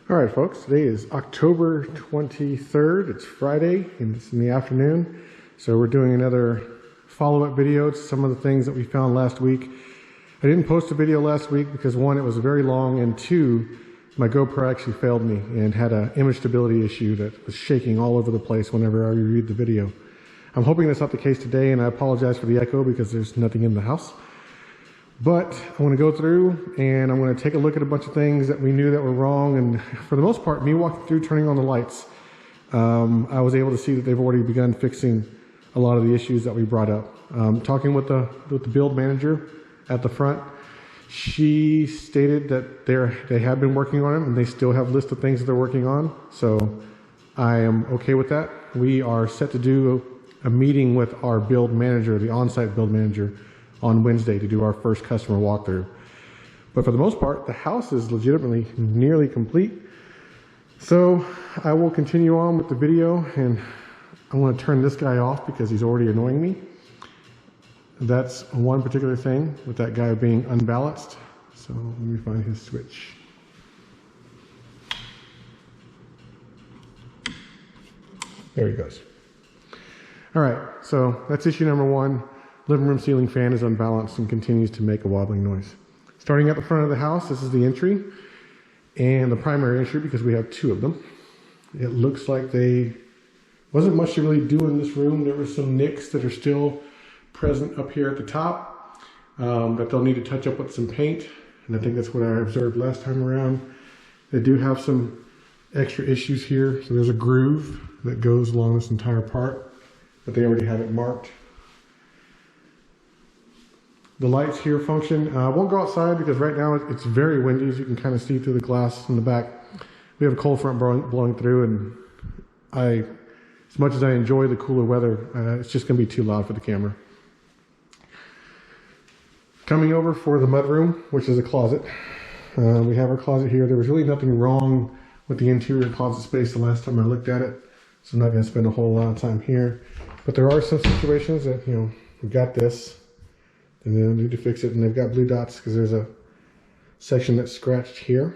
All right, folks, today is October 23rd. It's Friday, and it's in the afternoon. So we're doing another follow-up video to some of the things that we found last week. I didn't post a video last week because one, it was very long, and two, my GoPro actually failed me and had an image stability issue that was shaking all over the place whenever I reviewed the video. I'm hoping that's not the case today, and I apologize for the echo because there's nothing in the house. But I want to go through and I'm going to take a look at a bunch of things that we knew that were wrong. And for the most part, me walking through, turning on the lights, I was able to see that they've already begun fixing a lot of the issues that we brought up. Talking with the build manager at the front, she stated that they have been working on it and they still have a list of things that they're working on. So I am okay with that. We are set to do a meeting with our build manager, the on-site build manager, on Wednesday to do our first customer walkthrough. But for the most part, the house is legitimately nearly complete. So I will continue on with the video, and I want to turn this guy off because he's already annoying me. That's one particular thing with that guy being unbalanced. So let me find his switch. There he goes. All right, so that's issue number one. Living room ceiling fan is unbalanced and continues to make a wobbling noise. Starting at the front of the house, this is the entry and the primary entry because we have two of them. It looks like they wasn't much to really do in this room. There were some nicks that are still present up here at the top that they'll need to touch up with some paint. And I think that's what I observed last time around. They do have some extra issues here. So there's a groove that goes along this entire part, but they already have it marked. The lights here function. I won't go outside because right now it's very windy, as you can kind of see through the glass in the back. We have a cold front blowing through, and as much as I enjoy the cooler weather, it's just going to be too loud for the camera. Coming over for the mudroom, which is a closet. We have our closet here. There was really nothing wrong with the interior closet space the last time I looked at it, so I'm not going to spend a whole lot of time here. But there are some situations that, we've got this, and then need to fix it, and they've got blue dots because there's a section that's scratched here.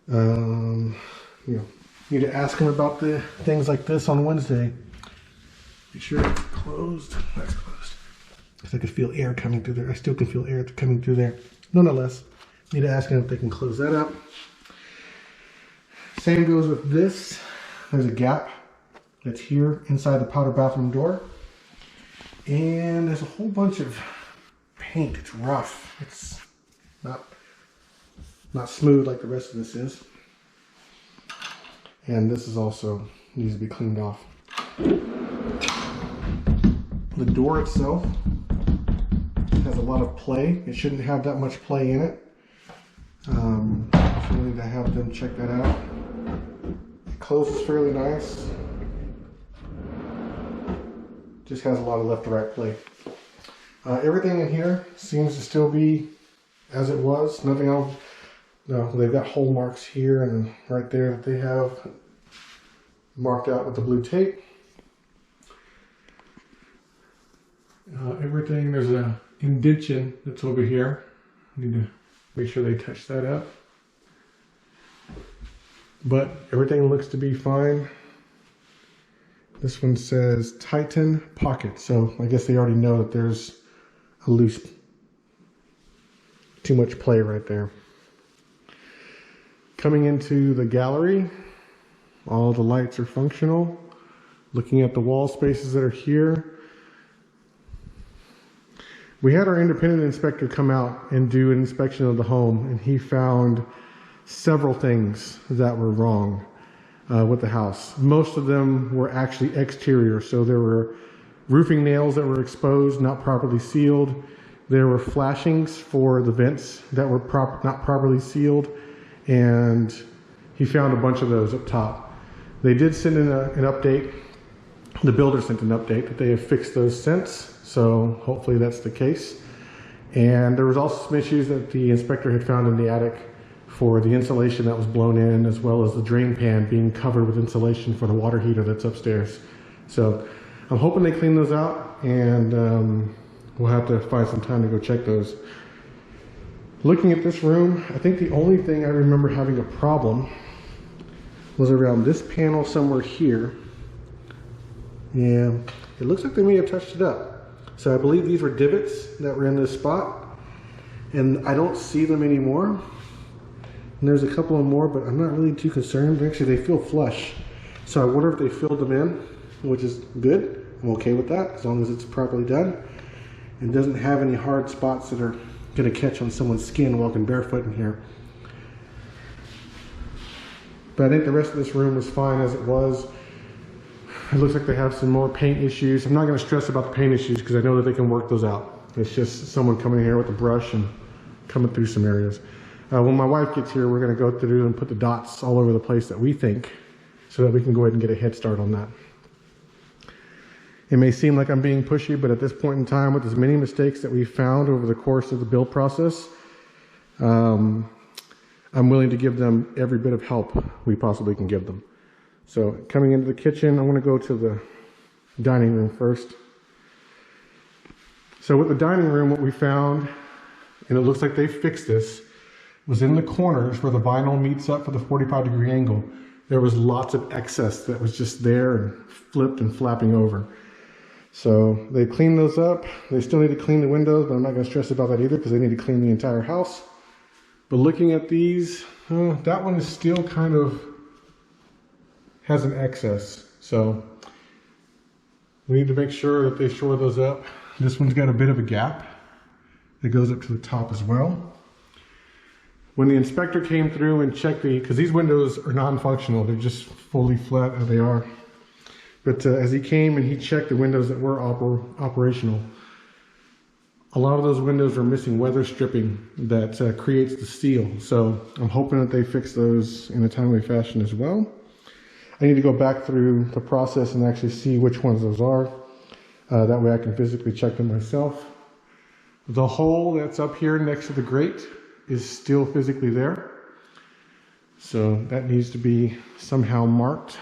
Need to ask them about the things like this on Wednesday. Make sure it's closed. That's closed. Because I could feel air coming through there. I still can feel air coming through there. Nonetheless, need to ask them if they can close that up. Same goes with this. There's a gap that's here inside the powder bathroom door. And there's a whole bunch of paint. It's rough. It's not smooth like the rest of this is. And this is also needs to be cleaned off. The door itself has a lot of play. It shouldn't have that much play in it. So we need to have them check that out. It closes fairly nice. Just has a lot of left to right play. Everything in here seems to still be as it was. Nothing else. No, they've got hole marks here and right there that they have marked out with the blue tape. Everything, there's a indentation that's over here. Need to make sure they touch that up. But everything looks to be fine. This one says Titan Pocket, so I guess they already know that there's a too much play right there. Coming into the gallery, all the lights are functional. Looking at the wall spaces that are here. We had our independent inspector come out and do an inspection of the home, and he found several things that were wrong with the house. Most of them were actually exterior, so there were roofing nails that were exposed, not properly sealed. There were flashings for the vents that were not properly sealed, and he found a bunch of those up top. They did send in an update. The builder sent an update that they have fixed those since, so hopefully that's the case. And there was also some issues that the inspector had found in the attic for the insulation that was blown in, as well as the drain pan being covered with insulation for the water heater that's upstairs. So I'm hoping they clean those out, and we'll have to find some time to go check those. Looking at this room, I think the only thing I remember having a problem was around this panel somewhere here. Yeah, it looks like they may have touched it up. So I believe these were divots that were in this spot, and I don't see them anymore. And there's a couple of more, but I'm not really too concerned. Actually, they feel flush. So I wonder if they filled them in, which is good. I'm okay with that, as long as it's properly done. It doesn't have any hard spots that are gonna catch on someone's skin walking barefoot in here. But I think the rest of this room was fine as it was. It looks like they have some more paint issues. I'm not gonna stress about the paint issues because I know that they can work those out. It's just someone coming in here with a brush and coming through some areas. When my wife gets here, we're gonna go through and put the dots all over the place that we think, so that we can go ahead and get a head start on that. It may seem like I'm being pushy, but at this point in time, with as many mistakes that we found over the course of the build process, I'm willing to give them every bit of help we possibly can give them. So coming into the kitchen, I'm gonna go to the dining room first. So with the dining room, what we found, and it looks like they fixed this, was in the corners where the vinyl meets up for the 45-degree angle. There was lots of excess that was just there and flipped and flapping over. So they cleaned those up. They still need to clean the windows, but I'm not going to stress about that either because they need to clean the entire house. But looking at these, that one is still kind of has an excess. So we need to make sure that they shore those up. This one's got a bit of a gap that goes up to the top as well. When the inspector came through and checked because these windows are non-functional, they're just fully flat as they are. But as he came and he checked the windows that were operational, a lot of those windows are missing weather stripping that creates the seal. So I'm hoping that they fix those in a timely fashion as well. I need to go back through the process and actually see which ones those are. That way I can physically check them myself. The hole that's up here next to the grate is still physically there. So that needs to be somehow marked.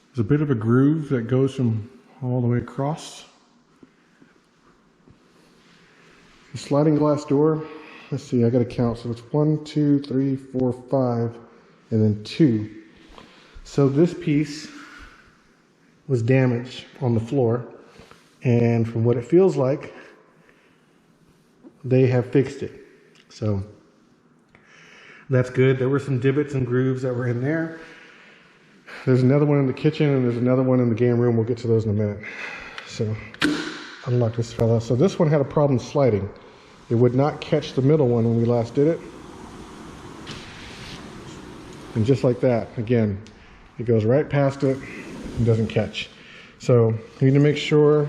There's a bit of a groove that goes from all the way across. The sliding glass door, let's see, I gotta count. So it's 1, 2, 3, 4, 5, and then 2. So this piece was damaged on the floor, and from what it feels like, they have fixed it. So that's good. There were some divots and grooves that were in there. There's another one in the kitchen and there's another one in the game room. We'll get to those in a minute. So unlock this fella. So this one had a problem sliding. It would not catch the middle one when we last did it. And just like that, again, it goes right past it and doesn't catch. So we need to make sure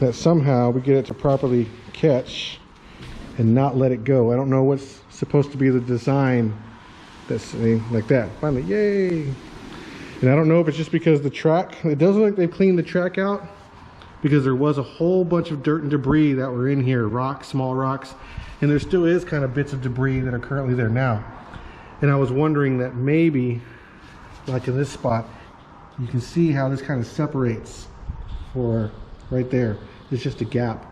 that somehow we get it to properly catch and not let it go. I don't know what's supposed to be the design that's like that. Finally, yay! And I don't know if it's just because the track, it doesn't look like they've cleaned the track out because there was a whole bunch of dirt and debris that were in here, rocks, small rocks, and there still is kind of bits of debris that are currently there now. And I was wondering that maybe, like in this spot, you can see how this kind of separates for right there. There's just a gap.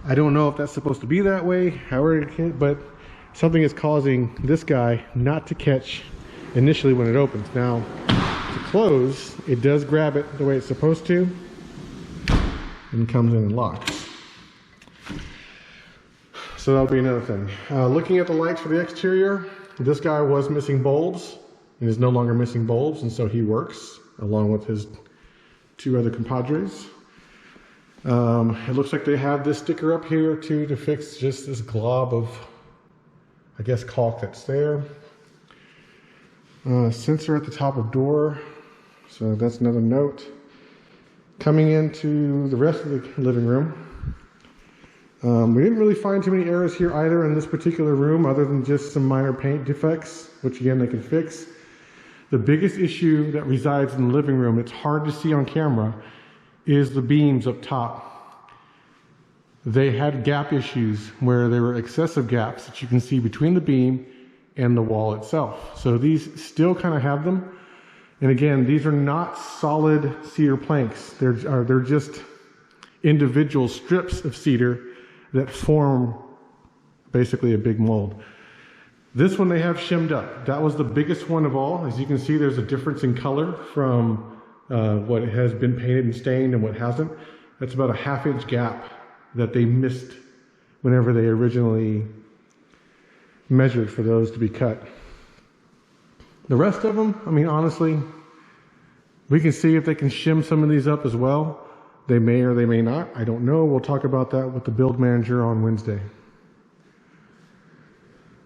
I don't know if that's supposed to be that way, however it can, but something is causing this guy not to catch initially when it opens. Now, to close, it does grab it the way it's supposed to and comes in and locks. So that'll be another thing. Looking at the lights for the exterior, this guy was missing bulbs and is no longer missing bulbs, and so he works along with his 2 other compadres. It looks like they have this sticker up here too to fix just this glob of, I guess, caulk that's there. Sensor at the top of door, so that's another note. Coming into the rest of the living room, we didn't really find too many errors here either in this particular room, other than just some minor paint defects, which again they can fix. The biggest issue that resides in the living room, it's hard to see on camera, is the beams up top. They had gap issues where there were excessive gaps that you can see between the beam and the wall itself. So these still kind of have them. And again, these are not solid cedar planks. They're just individual strips of cedar that form basically a big mold. This one they have shimmed up. That was the biggest one of all. As you can see, there's a difference in color from what has been painted and stained and what hasn't. That's about a 1/2 inch gap that they missed whenever they originally measured for those to be cut. The rest of them, I mean, honestly, we can see if they can shim some of these up as well. They may or they may not. I don't know. We'll talk about that with the build manager on Wednesday.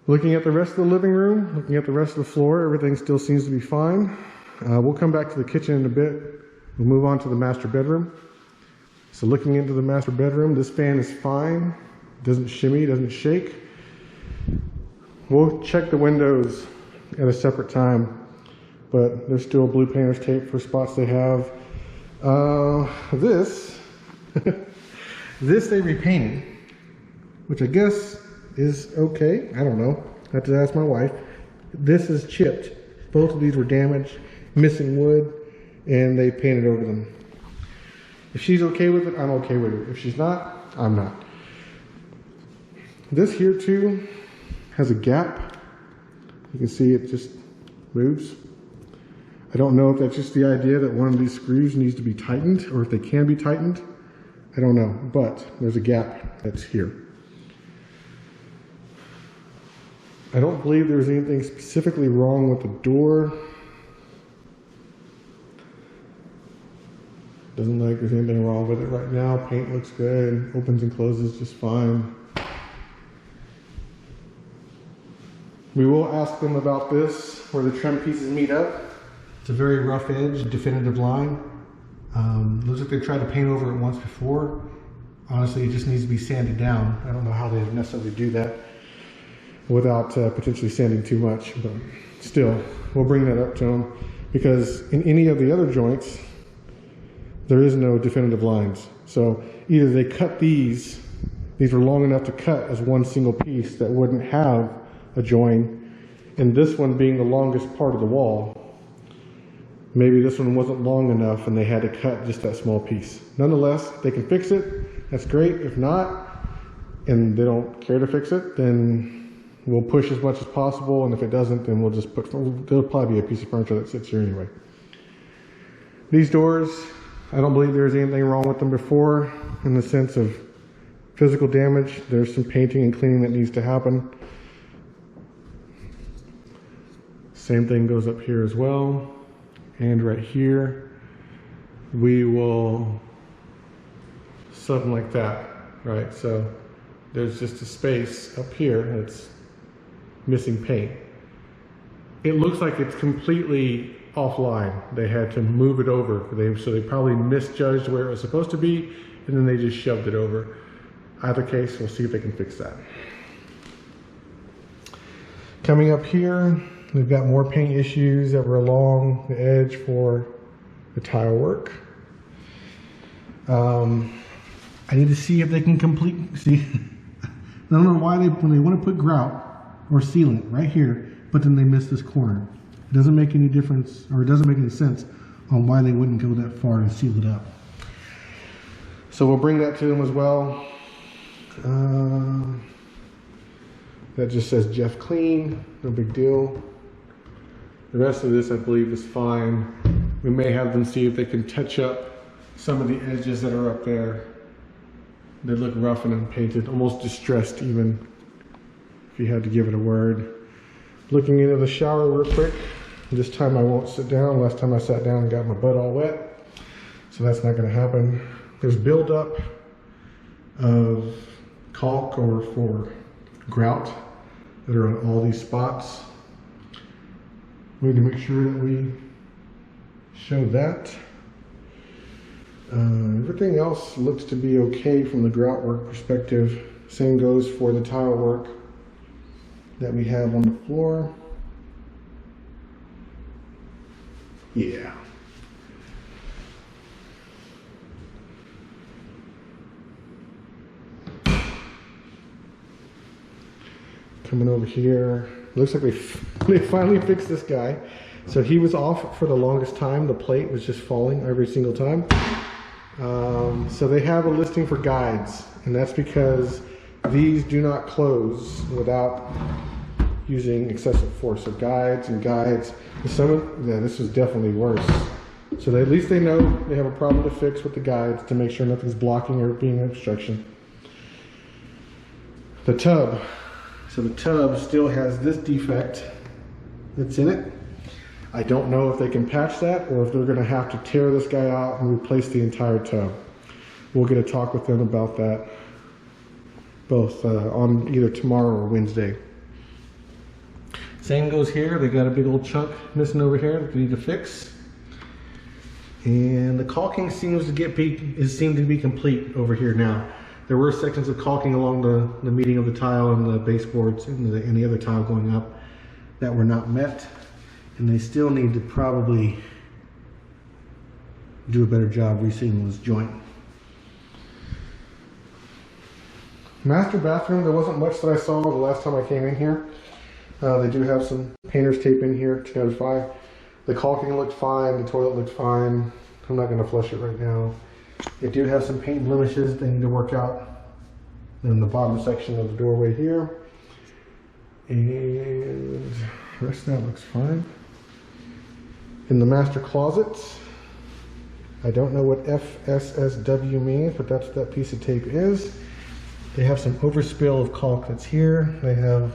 Looking at the rest of the living room, looking at the rest of the floor, everything still seems to be fine. We'll come back to the kitchen in a bit. We'll move on to the master bedroom. So looking into the master bedroom, this fan is fine. Doesn't shimmy, doesn't shake. We'll check the windows at a separate time, but there's still blue painter's tape for spots they have. This they repainted, which I guess is okay. I don't know. I have to ask my wife. This is chipped. Both of these were damaged, missing wood, and they painted over them. If she's okay with it, I'm okay with it. If she's not, I'm not. This here too has a gap. You can see it just moves. I don't know if that's just the idea that one of these screws needs to be tightened or if they can be tightened. I don't know, but there's a gap that's here. I don't believe there's anything specifically wrong with the door. Doesn't look like there's anything wrong with it right now. Paint looks good, opens and closes just fine. We will ask them about this, where the trim pieces meet up. It's a very rough edge, definitive line. Looks like they tried to paint over it once before. Honestly, it just needs to be sanded down. I don't know how they necessarily do that without potentially sanding too much, but still, we'll bring that up to them, because in any of the other joints, there is no definitive lines. So either they cut these are long enough to cut as one single piece that wouldn't have a join, and this one being the longest part of the wall, maybe this one wasn't long enough and they had to cut just that small piece. Nonetheless, they can fix it. That's great. If not, and they don't care to fix it, then we'll push as much as possible, and if it doesn't, then we'll just there'll probably be a piece of furniture that sits here anyway. These doors, I don't believe there's anything wrong with them before in the sense of physical damage. There's some painting and cleaning that needs to happen. Same thing goes up here as well, and right here. We will, something like that, right? So there's just a space up here that's missing paint. It looks like it's completely offline. They had to move it over. So they probably misjudged where it was supposed to be, and then they just shoved it over. Either case, we'll see if they can fix that. Coming up here, we've got more paint issues that were along the edge for the tile work. I need to see if they can see, I don't know why when they want to put grout or sealant right here, but then they miss this corner. It doesn't make any difference, or it doesn't make any sense on why they wouldn't go that far to seal it up. So we'll bring that to them as well. That just says Jeff Clean, no big deal. The rest of this I believe is fine. We may have them see if they can touch up some of the edges that are up there. They look rough and unpainted, almost distressed even, if you had to give it a word. Looking into the shower real quick. This time I won't sit down. Last time I sat down and got my butt all wet. So that's not gonna happen. There's buildup of caulk or for grout that are on all these spots. We need to make sure that we show that. Everything else looks to be okay from the grout work perspective. Same goes for the tile work that we have on the floor. Yeah. Coming over here, looks like they finally fixed this guy. So he was off for the longest time. The plate was just falling every single time. So they have a listing for guides, and that's because these do not close without using excessive force. So guides and guides. This was definitely worse. So at least they know they have a problem to fix with the guides to make sure nothing's blocking or being an obstruction. The tub. So the tub still has this defect that's in it. I don't know if they can patch that or if they're going to have to tear this guy out and replace the entire tub. We'll get a talk with them about that both on either tomorrow or Wednesday. Same goes here. They got a big old chunk missing over here that they need to fix. And the caulking seems to be complete over here now. There were sections of caulking along the meeting of the tile and the baseboards and the other tile going up that were not met. And they still need to probably do a better job resealing this joint. Master bathroom, there wasn't much that I saw the last time I came in here. They do have some painter's tape in here to notify. The caulking looked fine, the toilet looked fine. I'm not going to flush it right now. It did have some paint blemishes they need to work out in the bottom section of the doorway here. And the rest of that looks fine. In the master closets, I don't know what FSSW means, but that's what that piece of tape is. They have some overspill of caulk that's here. They have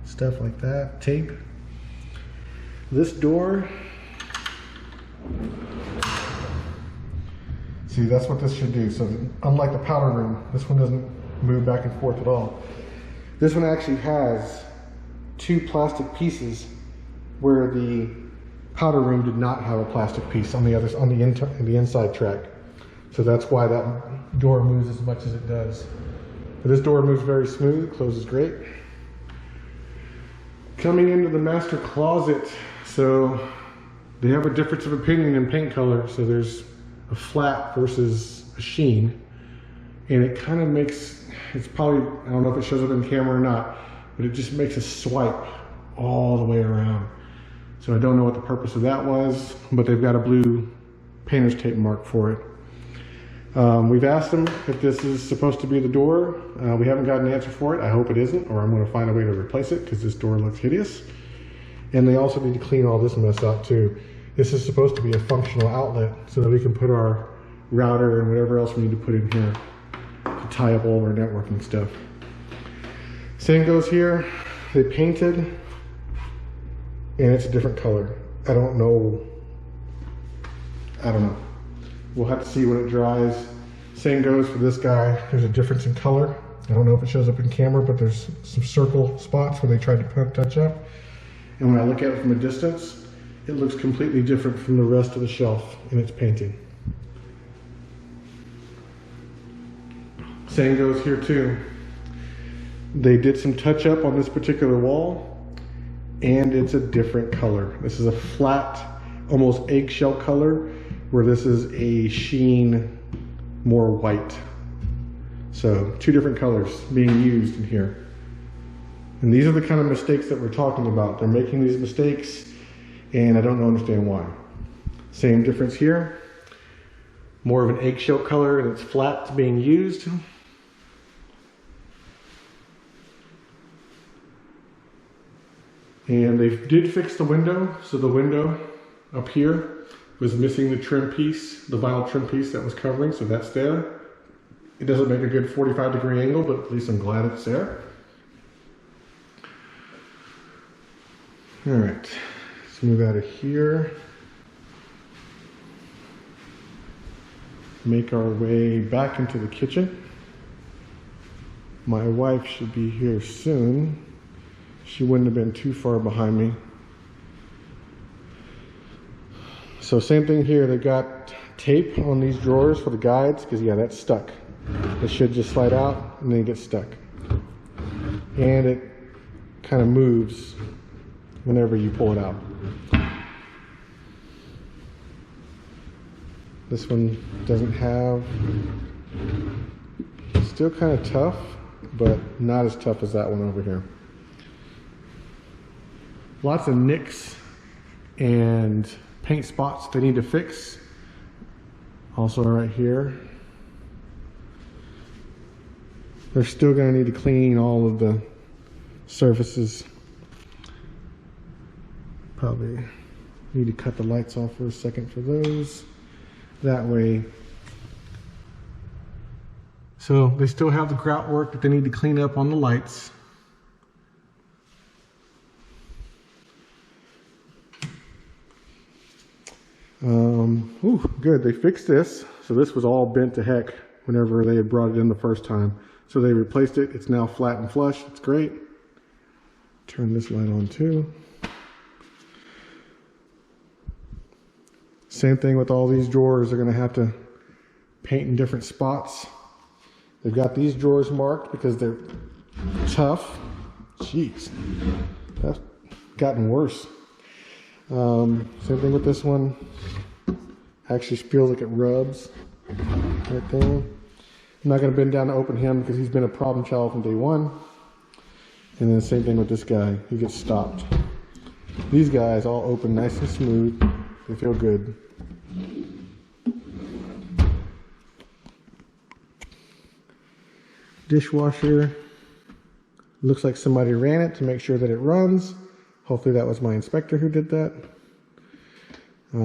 stuff like that, tape. This door, see, that's what this should do. So unlike the powder room, this one doesn't move back and forth at all. This one actually has two plastic pieces where the powder room did not have a plastic piece on the inside track. So that's why that door moves as much as it does. But this door moves very smooth, closes great. Coming into the master closet, so they have a difference of opinion in paint color. So there's a flat versus a sheen. And it kind of makes, it's probably, I don't know if it shows up in camera or not, but it just makes a swipe all the way around. So I don't know what the purpose of that was, but they've got a blue painter's tape mark for it. We've asked them if this is supposed to be the door. We haven't gotten an answer for it. I hope it isn't, or I'm going to find a way to replace it because this door looks hideous. And they also need to clean all this mess out too. This is supposed to be a functional outlet so that we can put our router and whatever else we need to put in here to tie up all of our networking stuff. Same goes here. They painted and it's a different color. I don't know. We'll have to see when it dries. Same goes for this guy. There's a difference in color. I don't know if it shows up in camera, but there's some circle spots where they tried to touch up. And when I look at it from a distance, it looks completely different from the rest of the shelf in its painting. Same goes here too. They did some touch up on this particular wall and it's a different color. This is a flat, almost eggshell color, where this is a sheen, more white. So two different colors being used in here. And these are the kind of mistakes that we're talking about. They're making these mistakes and I don't understand why. Same difference here. More of an eggshell color and it's flat, it's being used. And they did fix the window. So the window up here was missing the trim piece, the vinyl trim piece that was covering, so that's there. It doesn't make a good 45-degree angle, but at least I'm glad it's there. All right, let's move out of here. Make our way back into the kitchen. My wife should be here soon. She wouldn't have been too far behind me. So same thing here, they got tape on these drawers for the guides, because yeah, that's stuck. It should just slide out and then get stuck. And it kind of moves whenever you pull it out. This one doesn't have, still kind of tough, but not as tough as that one over here. Lots of nicks and paint spots they need to fix. Also right here. They're still going to need to clean all of the surfaces. Probably need to cut the lights off for a second for those. That way. So they still have the grout work that they need to clean up on the lights. Ooh, good. They fixed this. So this was all bent to heck whenever they had brought it in the first time. So they replaced it. It's now flat and flush. It's great. Turn this light on too. Same thing with all these drawers. They're going to have to paint in different spots. They've got these drawers marked because they're tough. Jeez, that's gotten worse. Same thing with this one. Actually feels like it rubs right there. I'm not going to bend down to open him because he's been a problem child from day one. And then the same thing with this guy. He gets stopped. These guys all open nice and smooth. They feel good. Dishwasher. Looks like somebody ran it to make sure that it runs. Hopefully that was my inspector who did that. I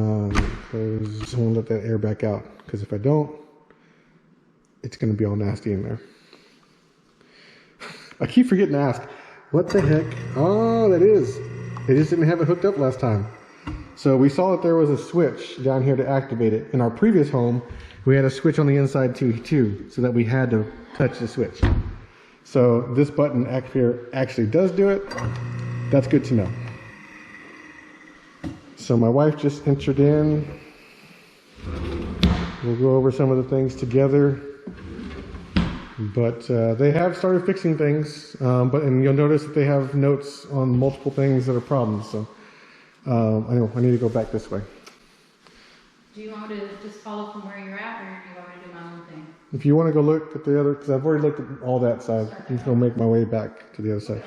just want to let that air back out, because if I don't, it's going to be all nasty in there. I keep forgetting to ask, what the heck? Oh, that is. They just didn't have it hooked up last time. So we saw that there was a switch down here to activate it. In our previous home, we had a switch on the inside too, so that we had to touch the switch. So this button actually does do it. That's good to know. So my wife just entered in. We'll go over some of the things together. But they have started fixing things. And you'll notice that they have notes on multiple things that are problems. So I need to go back this way. Do you want me to just follow from where you're at, or do you want me to do my own thing? If you want to go look at the other, because I've already looked at all that side. I'm just going to make my way back to the other side.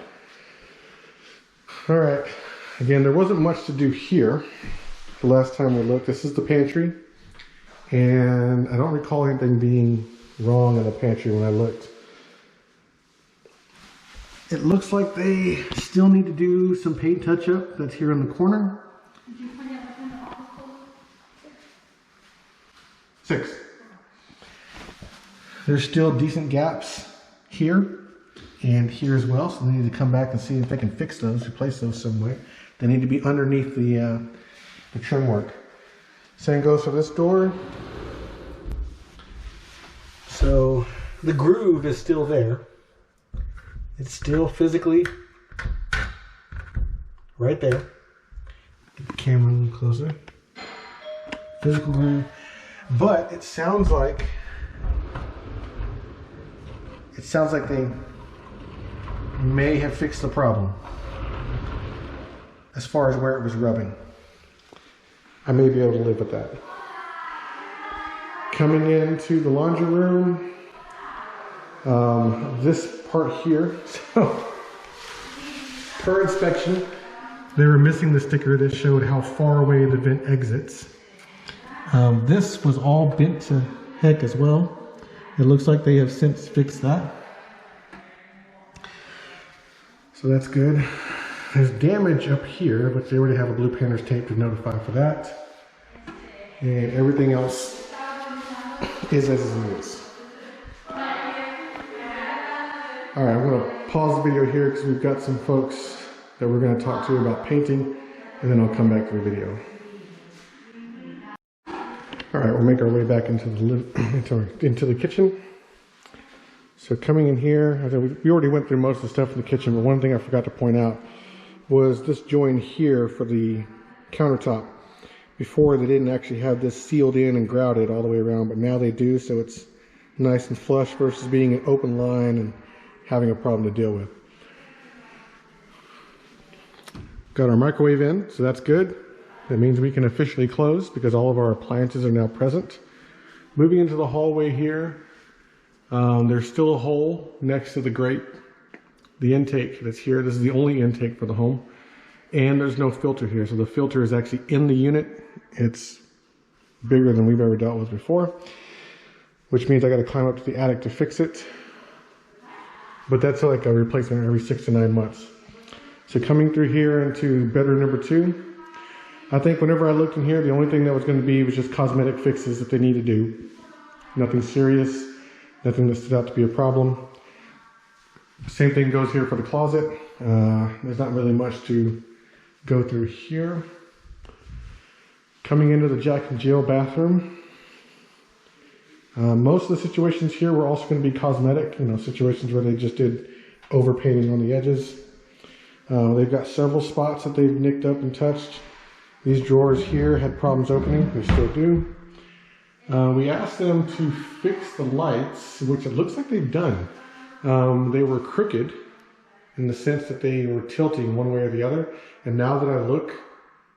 All right. Again, there wasn't much to do here the last time we looked. This is the pantry. And I don't recall anything being wrong in the pantry when I looked. It looks like they still need to do some paint touch-up. That's here in the corner. Did you find out what kind of office code? 6. There's still decent gaps here and here as well, so they need to come back and see if they can fix those, replace those some way. They need to be underneath the trim work. Same goes for this door. So the groove is still there. It's still physically right there. Get the camera a little closer. Physical groove. But it sounds like they may have fixed the problem as far as where it was rubbing. I may be able to live with that. Coming into the laundry room, this part here, so per inspection, they were missing the sticker that showed how far away the vent exits. This was all bent to heck as well. It looks like they have since fixed that. So that's good. There's damage up here, but they already have a blue painter's tape to notify for that. And everything else is as it is. All right, I'm gonna pause the video here because we've got some folks that we're gonna talk to about painting, and then I'll come back to the video. All right, we'll make our way back into the kitchen. So coming in here, we already went through most of the stuff in the kitchen, but one thing I forgot to point out was this joint here for the countertop. Before, they didn't actually have this sealed in and grouted all the way around, but now they do, so it's nice and flush versus being an open line and having a problem to deal with. Got our microwave in, so that's good. That means we can officially close because all of our appliances are now present. Moving into the hallway here, there's still a hole next to the grate. The intake that's here, this is the only intake for the home. And there's no filter here, so the filter is actually in the unit. It's bigger than we've ever dealt with before, which means I gotta climb up to the attic to fix it. but that's like a replacement every 6 to 9 months. So coming through here into bedroom number 2, I think whenever I looked in here, the only thing that was going to be was just cosmetic fixes that they need to do. Nothing serious, nothing that stood out to be a problem. Same thing goes here for the closet. There's not really much to go through here. Coming into the Jack and Jill bathroom. Most of the situations here were also going to be cosmetic, situations where they just did overpainting on the edges. They've got several spots that they've nicked up and touched. These drawers here had problems opening, they still do. We asked them to fix the lights, which it looks like they've done. They were crooked in the sense that they were tilting one way or the other. And now that I look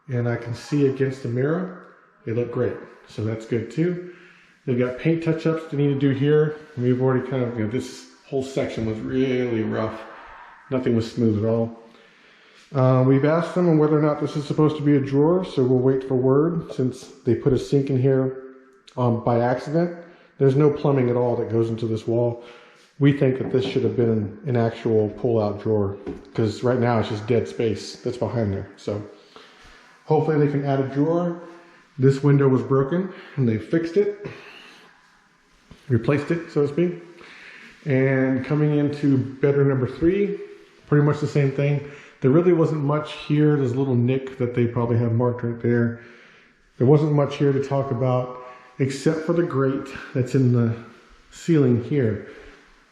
and I can see against the mirror, they look great. So that's good too. They've got paint touch-ups they need to do here. We've already kind of, this whole section was really rough. Nothing was smooth at all. We've asked them on whether or not this is supposed to be a drawer, so we'll wait for word since they put a sink in here by accident. There's no plumbing at all that goes into this wall. We think that this should have been an actual pull-out drawer because right now it's just dead space that's behind there. So hopefully they can add a drawer. This window was broken and they fixed it, replaced it, so to speak. And coming into bedroom number 3, pretty much the same thing. There really wasn't much here. There's a little nick that they probably have marked right there. There wasn't much here to talk about except for the grate that's in the ceiling here.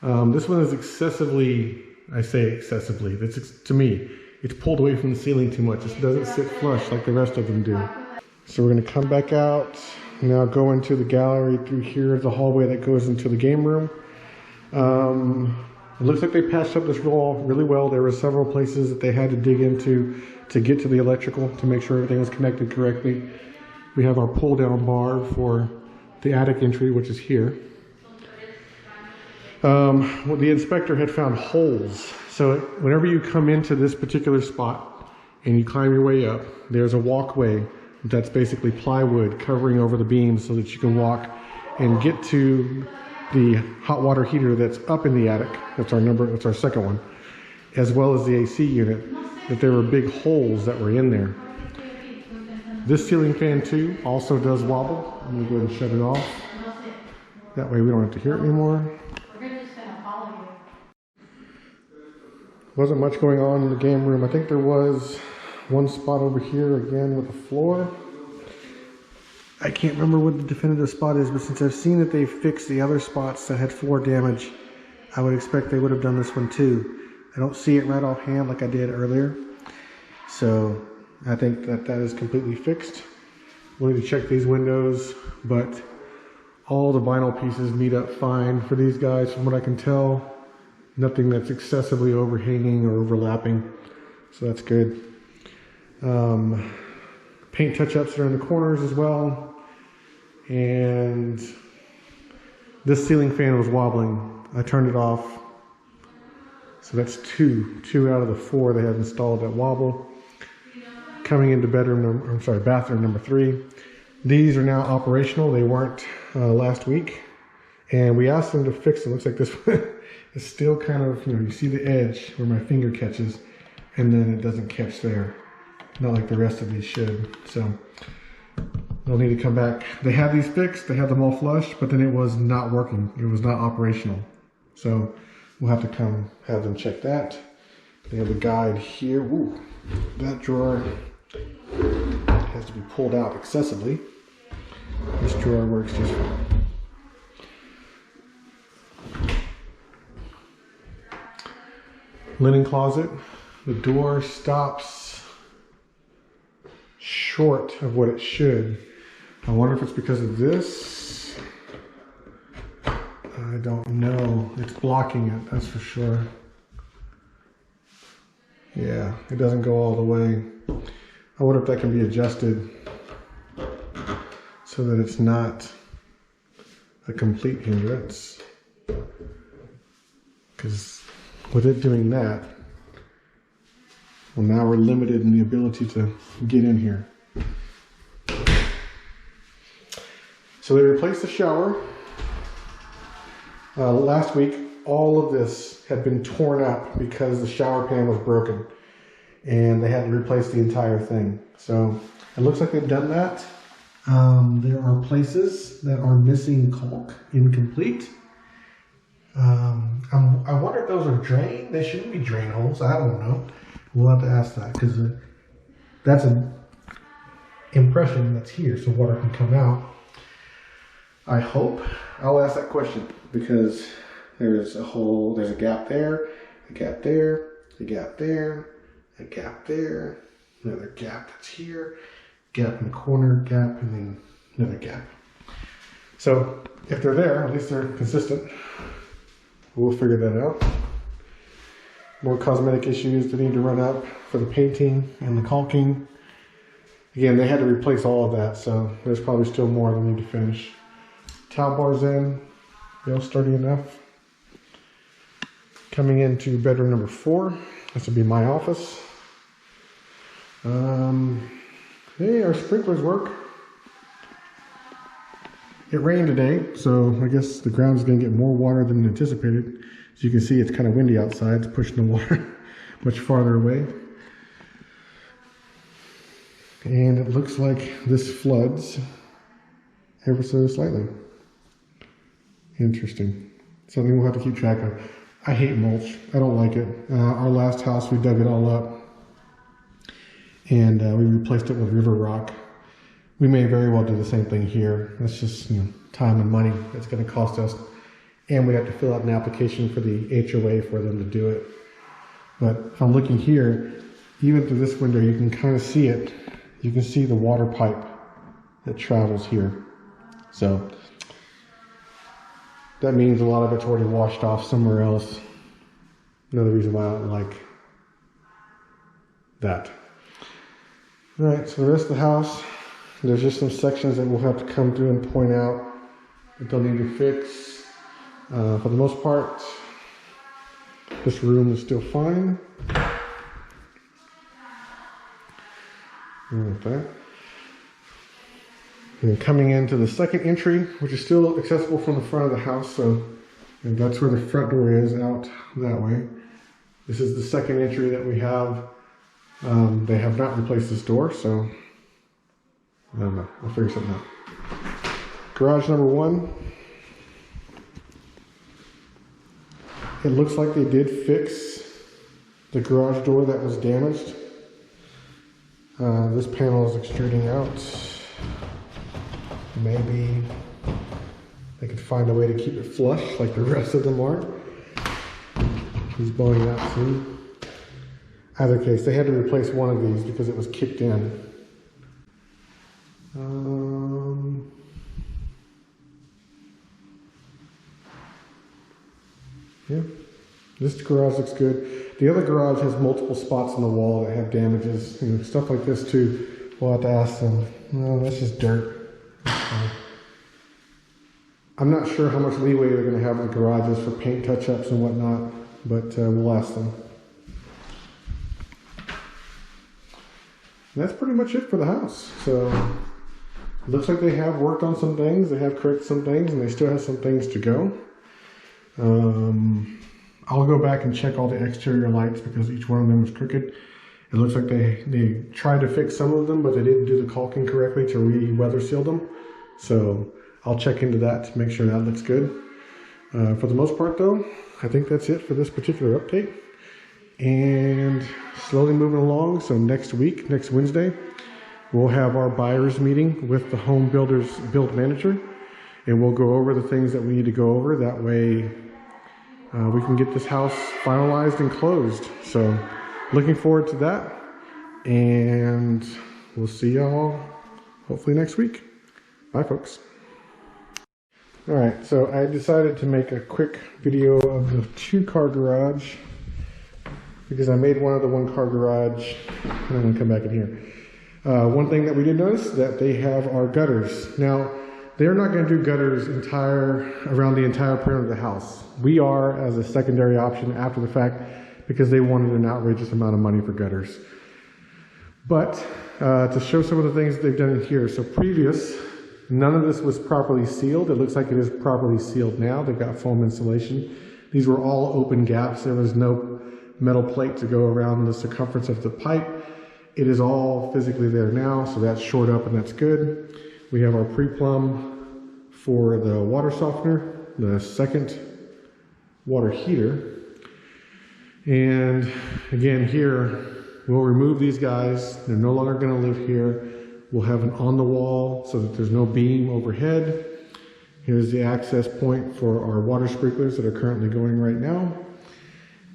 This one is excessively, I say excessively, to me, it's pulled away from the ceiling too much. It doesn't sit flush like the rest of them do. So we're gonna come back out, now go into the gallery through here, the hallway that goes into the game room. It looks like they patched up this wall really well. There were several places that they had to dig into to get to the electrical to make sure everything was connected correctly. We have our pull down bar for the attic entry, which is here. Well, the inspector had found holes. So whenever you come into this particular spot and you climb your way up, there's a walkway that's basically plywood covering over the beams so that you can walk and get to the hot water heater that's up in the attic. That's our second one, as well as the AC unit. That there were big holes that were in there. This ceiling fan too also does wobble. I'm gonna go ahead and shut it off. That way we don't have to hear it anymore. Wasn't much going on in the game room. I think there was one spot over here again with the floor. I can't remember what the definitive spot is, but since I've seen that they fixed the other spots that had floor damage, I would expect they would have done this one too. I don't see it right offhand like I did earlier. So I think that is completely fixed. We'll need to check these windows, but all the vinyl pieces meet up fine for these guys from what I can tell. Nothing that's excessively overhanging or overlapping, so that's good. Paint touch-ups are in the corners as well. And this ceiling fan was wobbling. I turned it off. So that's two out of the 4 they had installed that wobble. Coming into bathroom number 3. These are now operational. They weren't last week. And we asked them to fix it. Looks like this one is still kind of, you see the edge where my finger catches, and then it doesn't catch there. Not like the rest of these should. So they'll need to come back. They had these fixed, they had them all flushed, but then it was not working. It was not operational. So we'll have to come have them check that. They have a guide here. Ooh, that drawer has to be pulled out excessively. This drawer works just fine. Linen closet. The door stops short of what it should. I wonder if it's because of this. I don't know. It's blocking it, that's for sure. Yeah, it doesn't go all the way. I wonder if that can be adjusted so that it's not a complete hindrance. Because with it doing that, well, now we're limited in the ability to get in here. So they replaced the shower last week. all of this had been torn up because the shower pan was broken and they had to replace the entire thing. So it looks like they've done that. There are places that are missing caulk, incomplete. I wonder if those are drain. They shouldn't be drain holes. I don't know. We'll have to ask that because that's an impression that's here, so water can come out. I hope. I'll ask that question because there's a hole, there's a gap there, a gap there, a gap there, a gap there, another gap that's here, gap in the corner, gap, and then another gap. So if they're there, at least they're consistent. We'll figure that out. More cosmetic issues that need to run up for the painting and the caulking. Again, they had to replace all of that, so there's probably still more they need to finish. Towel bars in, they're sturdy enough. Coming into bedroom number 4, this will be my office. Hey, our sprinklers work. It rained today, so I guess the ground is going to get more water than anticipated. As you can see, it's kind of windy outside. It's pushing the water much farther away. And it looks like this floods ever so slightly. Interesting. Something we'll have to keep track of. I hate mulch. I don't like it. Our last house, we dug it all up. And we replaced it with river rock. We may very well do the same thing here. That's just time and money it's going to cost us. And we have to fill out an application for the HOA for them to do it. But if I'm looking here, even through this window, you can kind of see it. You can see the water pipe that travels here. So that means a lot of it's already washed off somewhere else. Another reason why I don't like that. All right, so the rest of the house, there's just some sections that we'll have to come through and point out that they'll need to fix. For the most part, this room is still fine. Like that. And coming into the second entry, which is still accessible from the front of the house, so that's where the front door is, out that way. This is the second entry that we have. They have not replaced this door, so I don't know. I'll figure something out. Garage number 1. It looks like they did fix the garage door that was damaged. This panel is extruding out. Maybe they could find a way to keep it flush like the rest of them are. He's blowing out soon. Either case, they had to replace one of these because it was kicked in. Yeah, this garage looks good. The other garage has multiple spots on the wall that have damages. Stuff like this too. We'll have to ask them. No, that's just dirt. I'm not sure how much leeway they're going to have in the garages for paint touch-ups and whatnot, but we'll ask them. And that's pretty much it for the house. So it looks like they have worked on some things, they have corrected some things, and they still have some things to go. I'll go back and check all the exterior lights because each one of them was crooked. It looks like they tried to fix some of them, but they didn't do the caulking correctly to re-weather seal them. So I'll check into that to make sure that looks good. For the most part though, I think that's it for this particular update. And slowly moving along, so next week, next Wednesday, we'll have our buyers meeting with the home builder's build manager, and we'll go over the things that we need to go over. That way we can get this house finalized and closed. So looking forward to that, and we'll see y'all hopefully next week. Bye folks. All right, so I decided to make a quick video of the 2-car garage because I made one of the 1-car garage, and I'm gonna come back in here. One thing that we did notice that they have our gutters. Now, they're not gonna do gutters around the entire perimeter of the house. We are as a secondary option after the fact because they wanted an outrageous amount of money for gutters. But to show some of the things they've done in here, so previous, none of this was properly sealed. It looks like it is properly sealed now. They've got foam insulation. These were all open gaps. There was no metal plate to go around the circumference of the pipe. It is all physically there now, so that's shored up and that's good. We have our pre-plumb for the water softener, the second water heater. And again here, we'll remove these guys. They're no longer going to live here. We'll have an on the wall so that there's no beam overhead. Here's the access point for our water sprinklers that are currently going right now.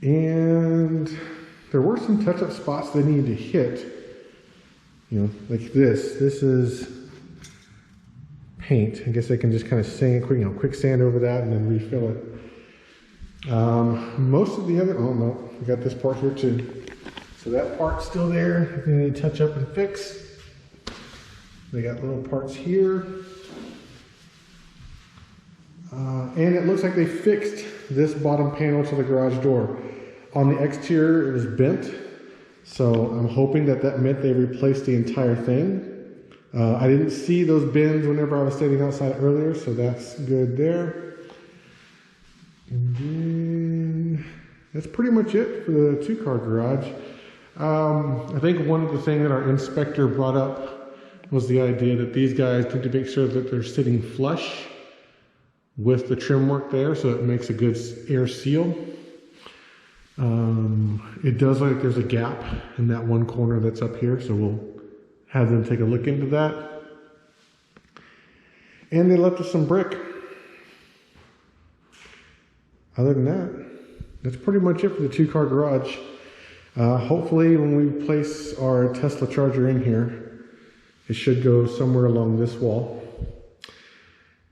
And there were some touch-up spots they needed to hit. You know, like this. This is paint. I guess they can just kind of sand, quick sand over that and then refill it. Most of the other, oh no, we got this part here too. So that part's still there. They need to touch up and fix. They got little parts here. And it looks like they fixed this bottom panel to the garage door. On the exterior, it was bent. So I'm hoping that that meant they replaced the entire thing. I didn't see those bends whenever I was standing outside earlier, so that's good there. And then that's pretty much it for the 2-car garage. I think one of the things that our inspector brought up was the idea that these guys need to make sure that they're sitting flush with the trim work there, so it makes a good air seal. It does look like there's a gap in that one corner that's up here, so we'll have them take a look into that. And they left us some brick. Other than that, that's pretty much it for the 2-car garage. Hopefully when we place our Tesla charger in here, it should go somewhere along this wall.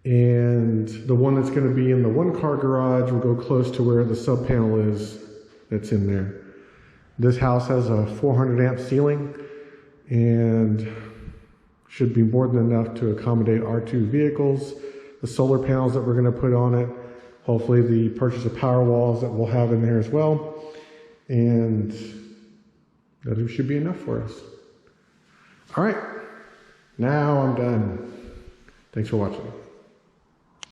And the one that's going to be in the 1-car garage will go close to where the sub panel is that's in there. This house has a 400 amp ceiling and should be more than enough to accommodate our 2 vehicles. The solar panels that we're going to put on it, hopefully the purchase of power walls that we'll have in there as well. And that should be enough for us. All right, now I'm done. Thanks for watching.